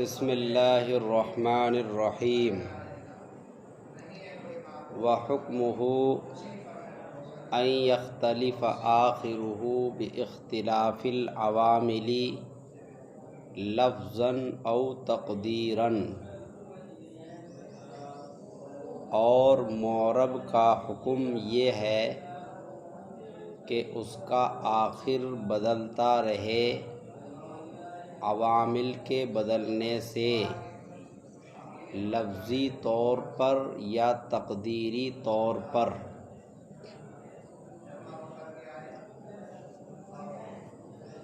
بسم اللہ الرحمن الرحیم وحکمہ ان یختلف آخرہ باختلاف العوامل لفظا او تقدیرا، اور معرب کا حکم یہ ہے کہ اس کا آخر بدلتا رہے عوامل کے بدلنے سے، لفظی طور پر یا تقدیری طور پر۔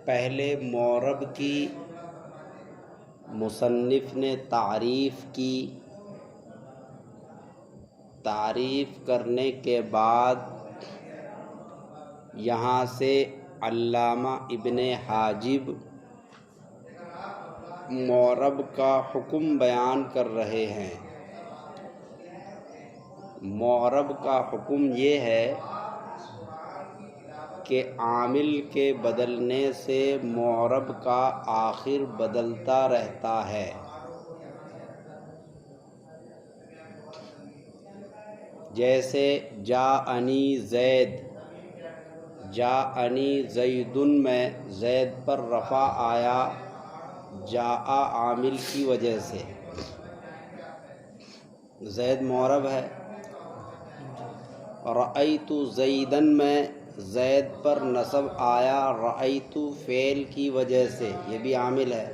پہلے معرب کی مصنف نے تعریف کی، تعریف کرنے کے بعد یہاں سے علامہ ابن حاجب معرب کا حکم بیان کر رہے ہیں۔ معرب کا حکم یہ ہے کہ عامل کے بدلنے سے معرب کا آخر بدلتا رہتا ہے۔ جیسے جاءنی زید، جاءنی زیدن میں زید پر رفع آیا جاء عامل کی وجہ سے، زید معرب ہے۔ رأیت زیدن میں زید پر نصب آیا رأیت فعل کی وجہ سے، یہ بھی عامل ہے۔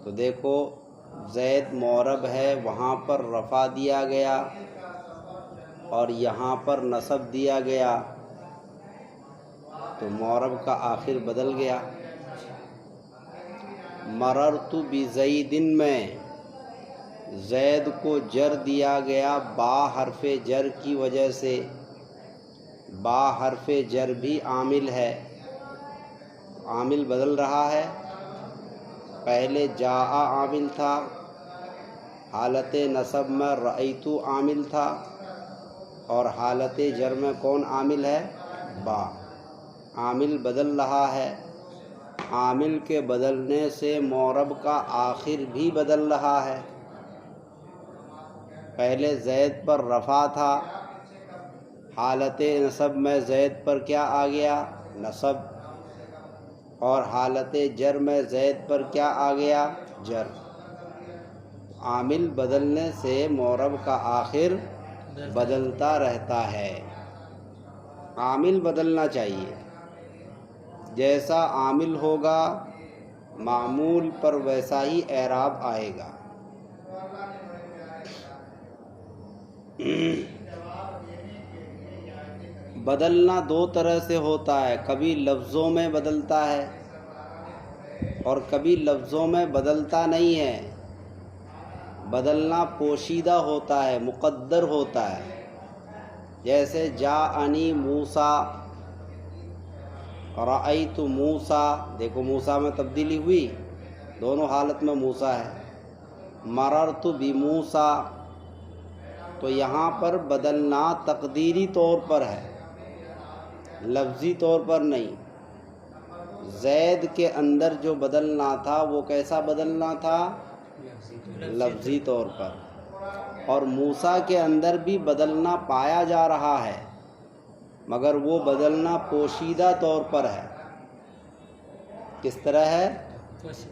تو دیکھو زید معرب ہے، وہاں پر رفع دیا گیا اور یہاں پر نصب دیا گیا، تو معرب کا آخر بدل گیا۔ مررت بزیدن میں زید کو جر دیا گیا با حرف جر کی وجہ سے، با حرف جر بھی عامل ہے، عامل بدل رہا ہے۔ پہلے جاء عامل تھا، حالت نصب میں رأیت عامل تھا، اور حالت جر میں کون عامل ہے؟ با، عامل بدل رہا ہے۔ عامل کے بدلنے سے معرب کا آخر بھی بدل رہا ہے۔ پہلے زید پر رفع تھا، حالت نصب میں زید پر کیا آ گیا؟ نصب، اور حالت جر میں زید پر کیا آ گیا؟ جر۔ عامل بدلنے سے معرب کا آخر بدلتا رہتا ہے۔ عامل بدلنا چاہیے، جیسا عامل ہوگا معمول پر ویسا ہی اعراب آئے گا۔ بدلنا دو طرح سے ہوتا ہے، کبھی لفظوں میں بدلتا ہے اور کبھی لفظوں میں بدلتا نہیں ہے۔ بدلنا پوشیدہ ہوتا ہے، مقدر ہوتا ہے۔ جیسے جاءنی موسیٰ، رأیت موسیٰ، دیکھو موسیٰ میں تبدیلی ہوئی، دونوں حالت میں موسیٰ ہے۔ مررت بموسیٰ، تو یہاں پر بدلنا تقدیری طور پر ہے، لفظی طور پر نہیں۔ زید کے اندر جو بدلنا تھا وہ کیسا بدلنا تھا؟ لفظی طور پر۔ اور موسیٰ کے اندر بھی بدلنا پایا جا رہا ہے، مگر وہ بدلنا پوشیدہ طور پر ہے۔ کس طرح ہے؟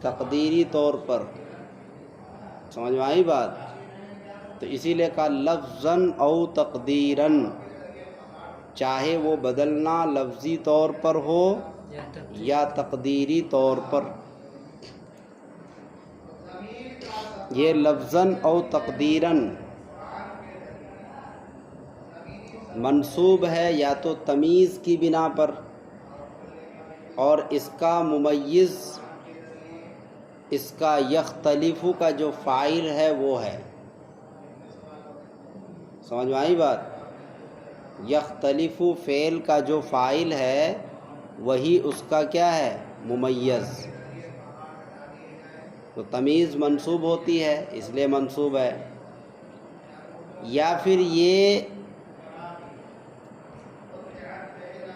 تقدیری طور پر۔ سمجھ میں آئی بات؟ تو اسی لیے کہا لفظاً او تقدیراً، چاہے وہ بدلنا لفظی طور پر ہو یا تقدیری طور پر۔ یہ لفظاً او تقدیراً منصوب ہے یا تو تمیز کی بنا پر، اور اس کا ممیز، اس کا یختلف کا جو فاعل ہے وہ ہے۔ سمجھ میں آئی بات؟ یختلف فعل کا جو فاعل ہے وہی اس کا کیا ہے؟ ممیز۔ تو تمیز منصوب ہوتی ہے، اس لیے منصوب ہے۔ یا پھر یہ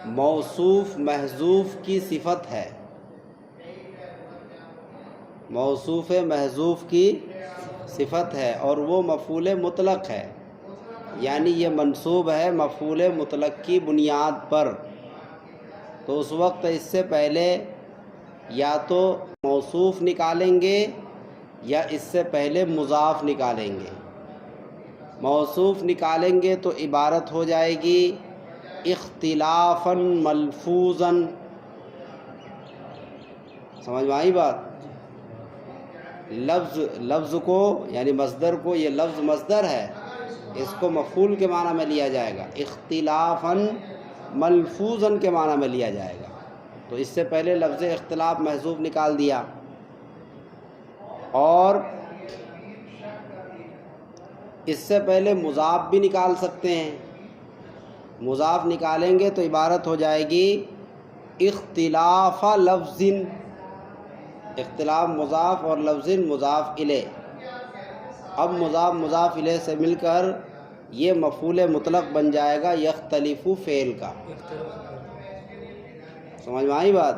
موصوف محذوف کی صفت ہے، موصوف محذوف کی صفت ہے اور وہ مفعول مطلق ہے، یعنی یہ منصوب ہے مفعول مطلق کی بنیاد پر، تو اس وقت اس سے پہلے یا تو موصوف نکالیں گے یا اس سے پہلے مضاف نکالیں گے۔ موصوف نکالیں گے تو عبارت ہو جائے گی اختلافاً ملفوظاً۔ سمجھ میں آئی بات؟ لفظ کو یعنی مصدر کو، یہ لفظ مصدر ہے، اس کو مفعول کے معنی میں لیا جائے گا، اختلافاً ملفوظاً کے معنی میں لیا جائے گا۔ تو اس سے پہلے لفظ اختلاف محذوف نکال دیا، اور اس سے پہلے مضاف بھی نکال سکتے ہیں۔ مضاف نکالیں گے تو عبارت ہو جائے گی اختلاف لفظ، اختلاف مضاف اور لفظ مضاف الیہ۔ اب مضاف مضاف الیہ سے مل کر یہ مفعول مطلق بن جائے گا یختلف فعل کا۔ سمجھ میں آئی بات؟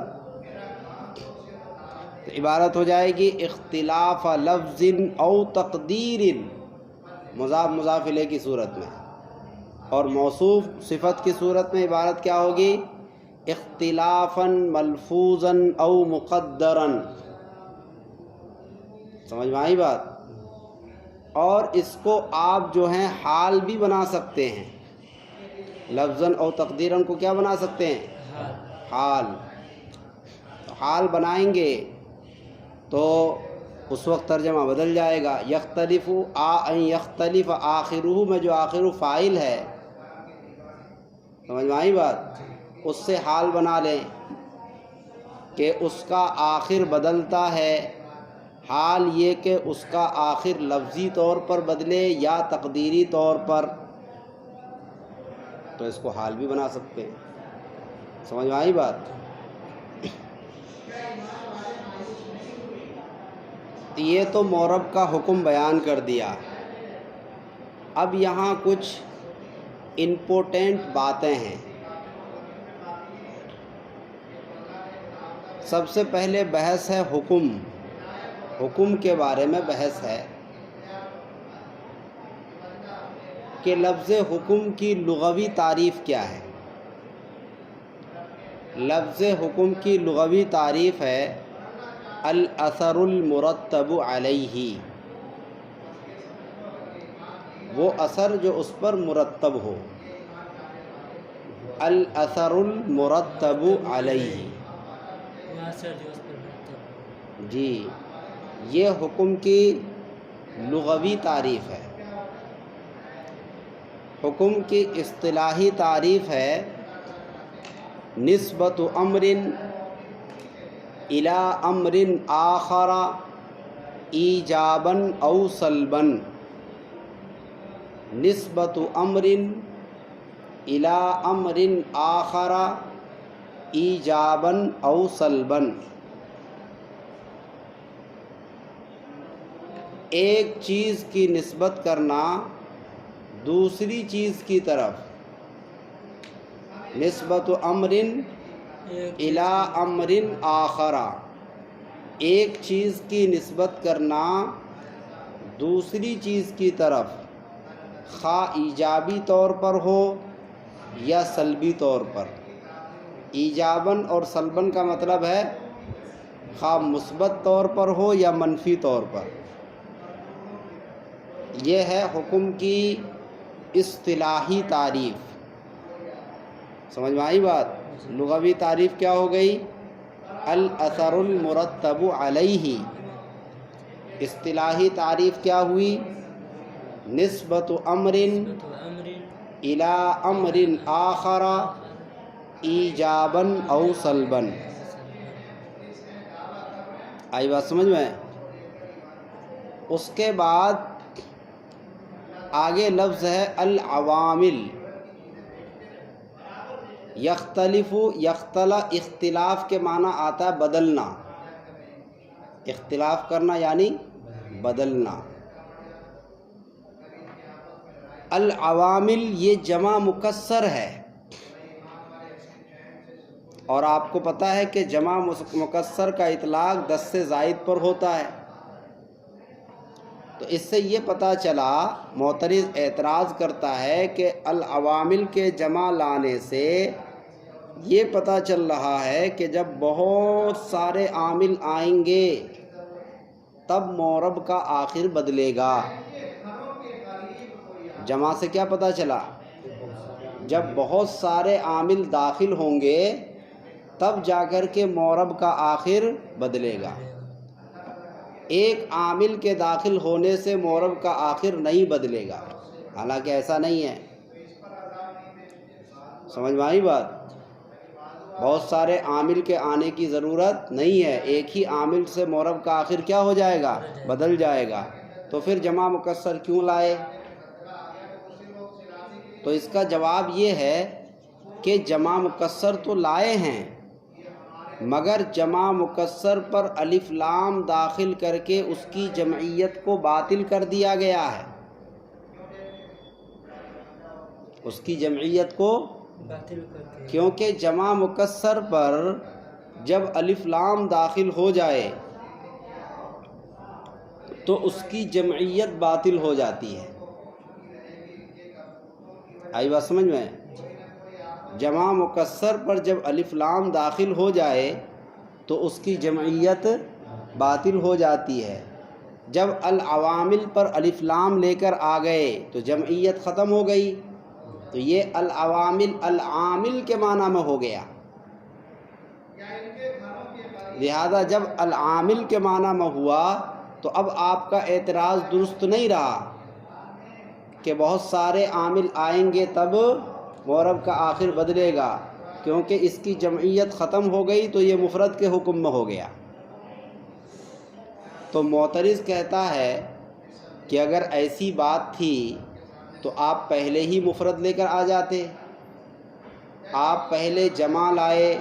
تو عبارت ہو جائے گی اختلاف لفظ او تقدیر، مضاف مضاف الیہ کی صورت میں، اور موصوف صفت کی صورت میں عبارت کیا ہوگی؟ اختلافاً ملفوظاً او مقدراً۔ سمجھ میں آئی بات؟ اور اس کو آپ جو ہیں حال بھی بنا سکتے ہیں، لفظاً او تقدیراً کو کیا بنا سکتے ہیں؟ حال۔ حال بنائیں گے تو اس وقت ترجمہ بدل جائے گا، یختلف یختلف آخرہ میں جو آخر فاعل ہے، سمجھ میں آئی بات؟ اس سے حال بنا لیں کہ اس کا آخر بدلتا ہے، حال یہ کہ اس کا آخر لفظی طور پر بدلے یا تقدیری طور پر، تو اس کو حال بھی بنا سکتے ہیں۔ سمجھ میں آئی بات؟ یہ تو معرب کا حکم بیان کر دیا۔ اب یہاں کچھ امپورٹنٹ باتیں ہیں۔ سب سے پہلے بحث ہے حکم، حکم کے بارے میں بحث ہے کہ لفظ حکم کی لغوی تعریف کیا ہے۔ لفظ حکم کی لغوی تعریف ہے الاثر المرتب علیہ، وہ اثر جو اس پر مرتب ہو، الاثر المرتب علیہ، جی یہ حکم کی لغوی تعریف ہے۔ حکم کی اصطلاحی تعریف ہے نسبت امر الی امر آخر ایجابا او سلبا، نسبت امر الی امر آخر ایجابا او سلبا، ایک چیز کی نسبت کرنا دوسری چیز کی طرف، نسبت امر الی امر آخر، ایک چیز کی نسبت کرنا دوسری چیز کی طرف، خواہ ایجابی طور پر ہو یا سلبی طور پر۔ ایجاباً اور سلباً کا مطلب ہے خواہ مثبت طور پر ہو یا منفی طور پر۔ یہ ہے حکم کی اصطلاحی تعریف۔ سمجھ میں آئی بات؟ لغوی تعریف کیا ہو گئی؟ الاثر المرتب علیہ۔ اصطلاحی تعریف کیا ہوئی؟ نسبت امر الی امر آخر ایجابا او سلبا۔ آئی بات سمجھ میں؟ اس کے بعد آگے لفظ ہے العوامل۔ یختلف، اختلاف کے معنی آتا ہے بدلنا، اختلاف کرنا یعنی بدلنا۔ العوامل یہ جمع مکسر ہے، اور آپ کو پتہ ہے کہ جمع مکسر کا اطلاق 10 سے زائد پر ہوتا ہے۔ تو اس سے یہ پتہ چلا، معترض اعتراض کرتا ہے کہ العوامل کے جمع لانے سے یہ پتہ چل رہا ہے کہ جب بہت سارے عامل آئیں گے تب معرب کا آخر بدلے گا۔ جمع سے کیا پتہ چلا؟ جب بہت سارے عامل داخل ہوں گے تب جا کر کے معرب کا آخر بدلے گا۔ ایک عامل کے داخل ہونے سے معرب کا آخر نہیں بدلے گا، حالانکہ ایسا نہیں ہے۔ سمجھ میں آئی بات؟ بہت سارے عامل کے آنے کی ضرورت نہیں ہے، ایک ہی عامل سے معرب کا آخر کیا ہو جائے گا؟ بدل جائے گا۔ تو پھر جمع مکسر کیوں لائے؟ تو اس کا جواب یہ ہے کہ جمع مکسر تو لائے ہیں، مگر جمع مکسر پر الف لام داخل کر کے اس کی جمعیت کو باطل کر دیا گیا ہے۔ اس کی جمعیت کو کیونکہ جمع مکسر پر جب الف لام داخل ہو جائے تو اس کی جمعیت باطل ہو جاتی ہے۔ آئی بات سمجھ میں؟ جمع مکسر پر جب الف لام داخل ہو جائے تو اس کی جمعیت باطل ہو جاتی ہے۔ جب العوامل پر الف لام لے کر آ گئے تو جمعیت ختم ہو گئی، تو یہ العوامل العامل کے معنی میں ہو گیا۔ لہذا جب العامل کے معنی میں ہوا تو اب آپ کا اعتراض درست نہیں رہا کہ بہت سارے عامل آئیں گے تب معرب کا آخر بدلے گا، کیونکہ اس کی جمعیت ختم ہو گئی تو یہ مفرد کے حکم میں ہو گیا۔ تو معترض کہتا ہے کہ اگر ایسی بات تھی تو آپ پہلے ہی مفرد لے کر آ جاتے، آپ پہلے جمع لائے،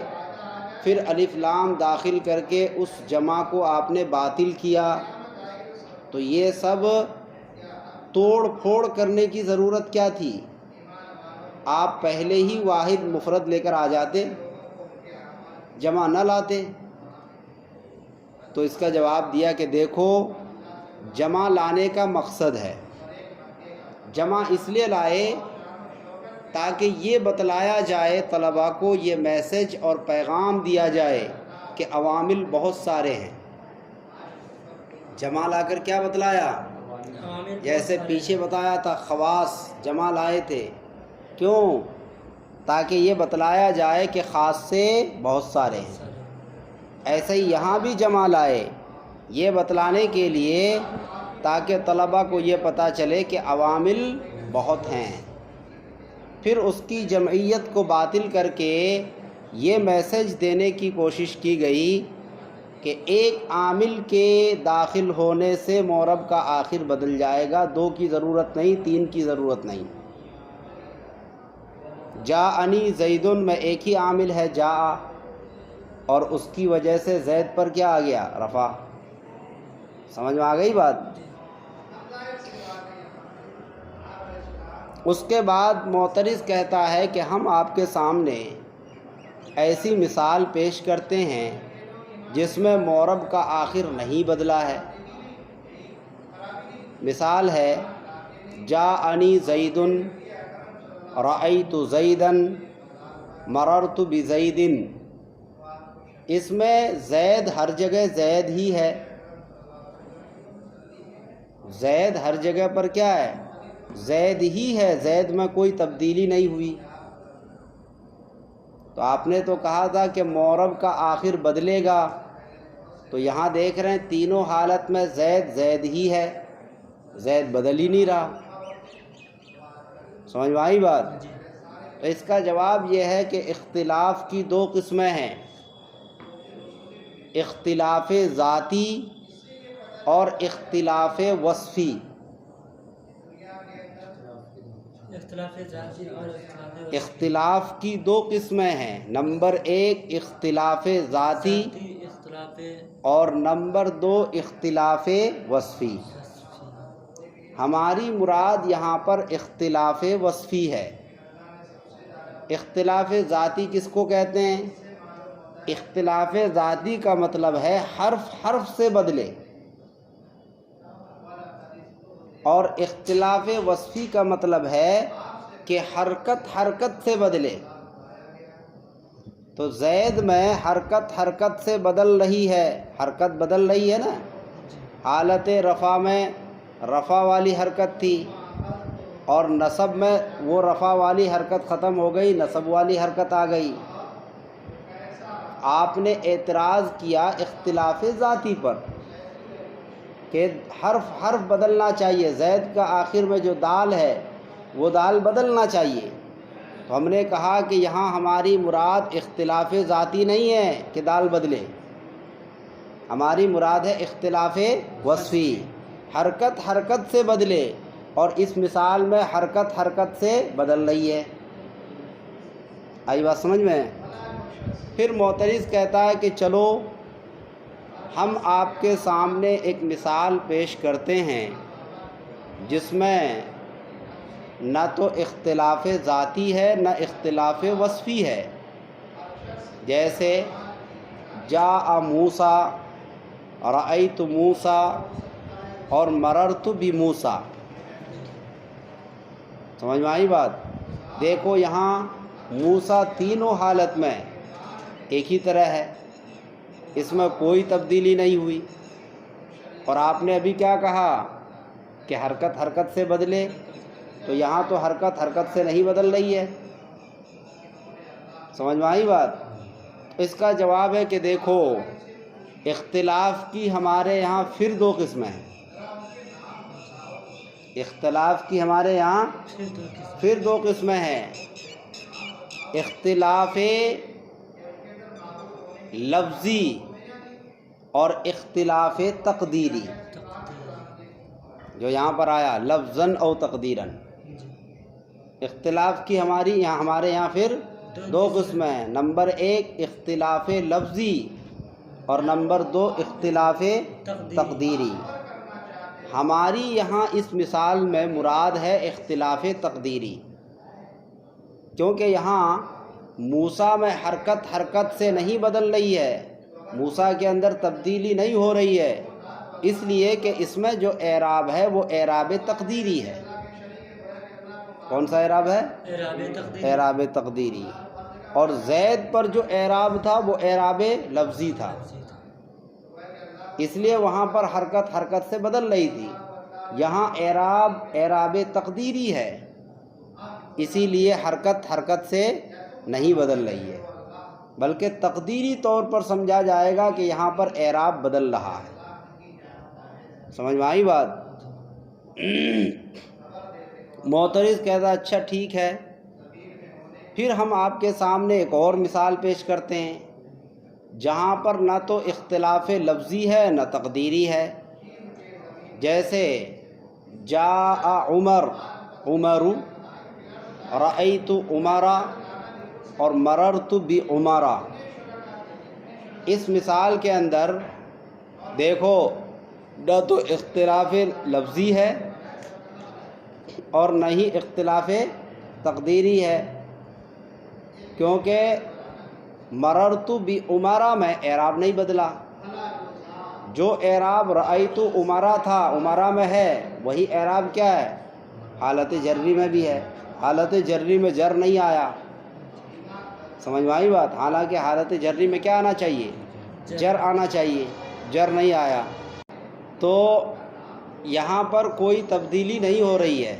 پھر الف لام داخل کر کے اس جمع کو آپ نے باطل کیا، تو یہ سب توڑ پھوڑ کرنے کی ضرورت کیا تھی؟ آپ پہلے ہی واحد مفرد لے کر آ جاتے، جمع نہ لاتے۔ تو اس کا جواب دیا کہ دیکھو، جمع لانے کا مقصد ہے، جمع اس لیے لائے تاکہ یہ بتلایا جائے طلباء کو، یہ میسج اور پیغام دیا جائے کہ عوامل بہت سارے ہیں۔ جمع لا کر کیا بتلایا؟ جیسے پیچھے بتایا تھا خواص جمع لائے تھے، کیوں؟ تاکہ یہ بتلایا جائے کہ خاص سے بہت سارے ہیں۔ ایسے ہی یہاں بھی جمع لائے یہ بتلانے کے لیے تاکہ طلباء کو یہ پتہ چلے کہ عوامل بہت ہیں۔ پھر اس کی جمعیت کو باطل کر کے یہ میسج دینے کی کوشش کی گئی کہ ایک عامل کے داخل ہونے سے معرب کا آخر بدل جائے گا، 2 کی ضرورت نہیں، 3 کی ضرورت نہیں۔ جاءنی زیدن میں ایک ہی عامل ہے جاء، اور اس کی وجہ سے زید پر کیا آ گیا؟ رفع۔ سمجھ میں آ گئی بات؟ اس کے بعد معترض کہتا ہے کہ ہم آپ کے سامنے ایسی مثال پیش کرتے ہیں جس میں معرب کا آخر نہیں بدلا ہے۔ مثال ہے جاءنی زید، رأیت زیدا، مررت بزید۔ اس میں زید ہر جگہ زید ہی ہے، زید ہر جگہ پر کیا ہے؟ زید ہی ہے، زید میں کوئی تبدیلی نہیں ہوئی۔ تو آپ نے تو کہا تھا کہ معرب کا آخر بدلے گا، تو یہاں دیکھ رہے ہیں تینوں حالت میں زید زید ہی ہے، زید بدل ہی نہیں رہا۔ سمجھ میں آئی بات؟ تو اس کا جواب یہ ہے کہ اختلاف کی 2 قسمیں ہیں، اختلاف ذاتی اور اختلاف وصفی۔ اختلاف کی 2 قسمیں ہیں، نمبر 1 اختلاف ذاتی اور نمبر 2 اختلاف وصفی۔ ہماری مراد یہاں پر اختلاف وصفی ہے۔ اختلاف ذاتی کس کو کہتے ہیں؟ اختلاف ذاتی کا مطلب ہے حرف حرف سے بدلے، اور اختلاف وصفی کا مطلب ہے کہ حرکت حرکت سے بدلے۔ تو زید میں حرکت حرکت سے بدل رہی ہے، حرکت بدل رہی ہے نا۔ حالت رفع میں رفع والی حرکت تھی، اور نصب میں وہ رفع والی حرکت ختم ہو گئی، نصب والی حرکت آ گئی۔ آپ نے اعتراض کیا اختلاف ذاتی پر کہ حرف حرف بدلنا چاہیے، زید کا آخر میں جو دال ہے وہ دال بدلنا چاہیے۔ تو ہم نے کہا کہ یہاں ہماری مراد اختلاف ذاتی نہیں ہے کہ دال بدلے، ہماری مراد ہے اختلاف وصفی، حرکت حرکت سے بدلے، اور اس مثال میں حرکت حرکت سے بدل رہی ہے۔ آئی بات سمجھ میں؟ پھر معترض کہتا ہے کہ چلو ہم آپ کے سامنے ایک مثال پیش کرتے ہیں جس میں نہ تو اختلاف ذاتی ہے نہ اختلاف وصفی ہے۔ جیسے جاء موسیٰ، رأیت موسیٰ اور مررت بموسیٰ، سمجھ میں آئی بات؟ دیکھو یہاں موسیٰ تینوں حالت میں ایک ہی طرح ہے، اس میں کوئی تبدیلی نہیں ہوئی، اور آپ نے ابھی کیا کہا کہ حرکت حرکت سے بدلے، تو یہاں تو حرکت حرکت سے نہیں بدل رہی ہے، سمجھ میں آئی بات؟ اس کا جواب ہے کہ دیکھو اختلاف کی ہمارے یہاں پھر دو قسمیں ہیں، اختلاف کی ہمارے یہاں پھر دو قسمیں ہیں، اختلاف لفظی اور اختلاف تقدیری۔ جو یہاں پر آیا لفظاً او تقدیراً، اختلاف کی ہمارے یہاں پھر دو قسمیں ہیں، نمبر ایک اختلاف لفظی اور نمبر دو اختلاف تقدیری۔ ہماری یہاں اس مثال میں مراد ہے اختلاف تقدیری، کیونکہ یہاں موسیٰ میں حرکت حرکت سے نہیں بدل رہی ہے، موسیٰ کے اندر تبدیلی نہیں ہو رہی ہے، اس لیے کہ اس میں جو اعراب ہے وہ اعراب تقدیری ہے۔ کون سا اعراب ہے؟ اعراب تقدیری۔ اور زید پر جو اعراب تھا وہ اعراب لفظی تھا، اس لیے وہاں پر حرکت حرکت سے بدل رہی تھی، یہاں اعراب تقدیری ہے، اسی لیے حرکت حرکت سے نہیں بدل رہی ہے، بلکہ تقدیری طور پر سمجھا جائے گا کہ یہاں پر اعراب بدل رہا ہے۔ سمجھ میں آئی بات؟ معترض کہتا اچھا ٹھیک ہے، پھر ہم آپ کے سامنے ایک اور مثال پیش کرتے ہیں جہاں پر نہ تو اختلاف لفظی ہے نہ تقدیری ہے۔ جیسے جاء عمر، عمر، رأیت عمرا اور مررت بعمرا۔ اس مثال کے اندر دیکھو نہ تو اختلاف لفظی ہے اور نہ ہی اختلاف تقدیری ہے، کیونکہ مررت بعمرا میں اعراب نہیں بدلا، جو اعراب رأیت عمرا تھا عمرا میں ہے وہی اعراب کیا ہے؟ حالت جری میں بھی ہے، حالت جری میں جر نہیں آیا، سمجھ میں آئی بات؟ حالانکہ حالت جری میں کیا آنا چاہیے؟ جر آنا چاہیے، جر نہیں آیا، تو یہاں پر کوئی تبدیلی نہیں ہو رہی ہے،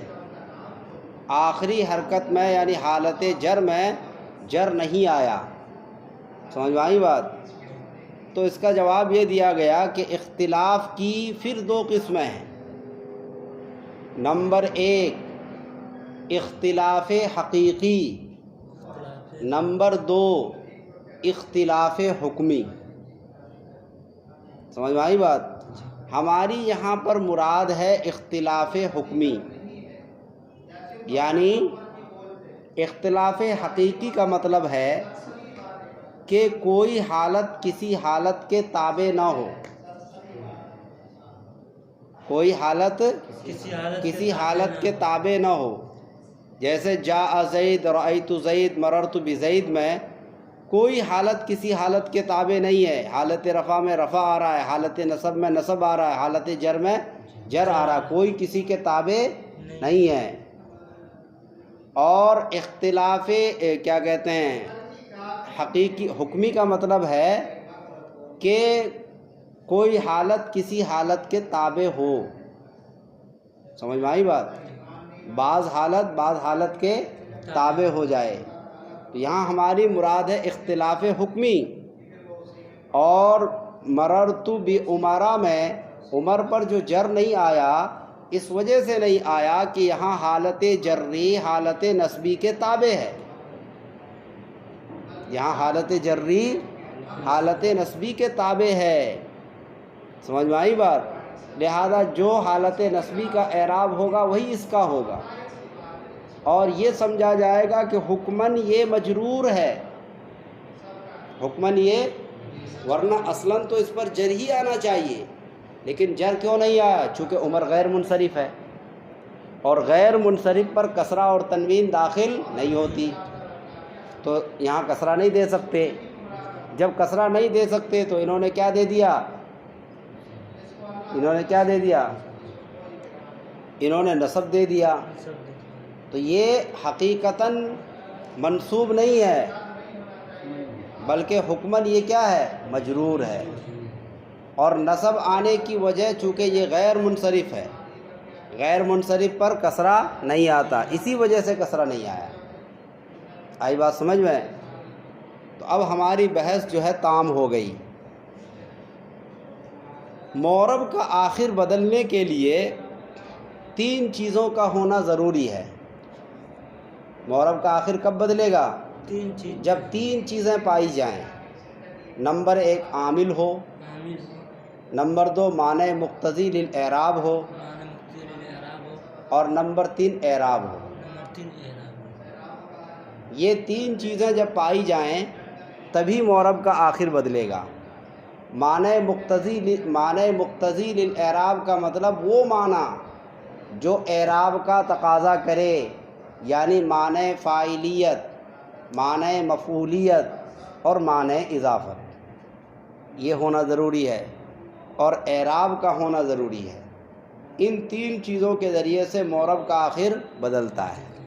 آخری حرکت میں یعنی حالت جر میں جر نہیں آیا، سمجھ میں آئی بات؟ تو اس کا جواب یہ دیا گیا کہ اختلاف کی پھر دو قسمیں ہیں، نمبر ایک اختلاف حقیقی، نمبر دو اختلاف حکمی۔ سمجھ میں آئی بات؟ ہماری یہاں پر مراد ہے اختلاف حکمی، یعنی اختلاف حقیقی کا مطلب ہے کہ کوئی حالت کسی حالت کے تابع نہ ہو، کوئی حالت کسی حالت کے تابع نہ ہو۔ جیسے جاء زید، رأیت زید، مررت بزید میں کوئی حالت کسی حالت کے تابع نہیں ہے. حالت رفع میں رفع آ رہا ہے، حالت نصب میں نصب آ رہا ہے، حالت جر میں جر آ رہا ہے، کوئی کسی کے تابع نہیں ہے. اور اختلاف کیا کہتے ہیں حقیقی حکمی کا مطلب ہے کہ کوئی حالت کسی حالت کے تابع ہو. سمجھ میں آئی بات؟ بعض حالت کے تابع ہو جائے. تو یہاں ہماری مراد ہے اختلاف حکمی. اور مررت بعمرا میں عمر پر جو جر نہیں آیا اس وجہ سے نہیں آیا کہ یہاں حالت جری حالت نصبی کے تابع ہے. یہاں حالت جری حالت نصبی کے تابع ہے. سمجھ میں آئی بات؟ لہذا جو حالت نصبی کا اعراب ہوگا وہی اس کا ہوگا. اور یہ سمجھا جائے گا کہ حکماً یہ مجرور ہے، حکماً یہ، ورنہ اصلاً تو اس پر جر ہی آنا چاہیے، لیکن جر کیوں نہیں آیا؟ چونکہ عمر غیر منصرف ہے، اور غیر منصرف پر کسرہ اور تنوین داخل نہیں ہوتی، تو یہاں کسرہ نہیں دے سکتے. جب کسرہ نہیں دے سکتے تو انہوں نے کیا دے دیا؟ انہوں نے نصب دے دیا. تو یہ حقیقتاً منصوب نہیں ہے، بلکہ حکماً یہ کیا ہے؟ مجرور ہے. اور نصب آنے کی وجہ چونکہ یہ غیر منصرف ہے، غیر منصرف پر کسرہ نہیں آتا، اسی وجہ سے کسرہ نہیں آیا. آئی بات سمجھ میں؟ تو اب ہماری بحث جو ہے تام ہو گئی. معرب کا آخر بدلنے کے لیے 3 چیزوں کا ہونا ضروری ہے. معرب کا آخر کب بدلے گا؟ جب 3 چیزیں پائی جائیں. نمبر 1 عامل ہو، نمبر 2 معنی مقتضی للاعراب ہو، اور نمبر 3 اعراب ہو. یہ 3 چیزیں جب پائی جائیں تبھی معرب کا آخر بدلے گا. معنی مقتضی للاعراب کا مطلب وہ معنی جو اعراب کا تقاضا کرے، یعنی معنی فاعلیت، معنی مفعولیت اور معنی اضافت، یہ ہونا ضروری ہے، اور اعراب کا ہونا ضروری ہے. ان 3 چیزوں کے ذریعے سے معرب کا آخر بدلتا ہے.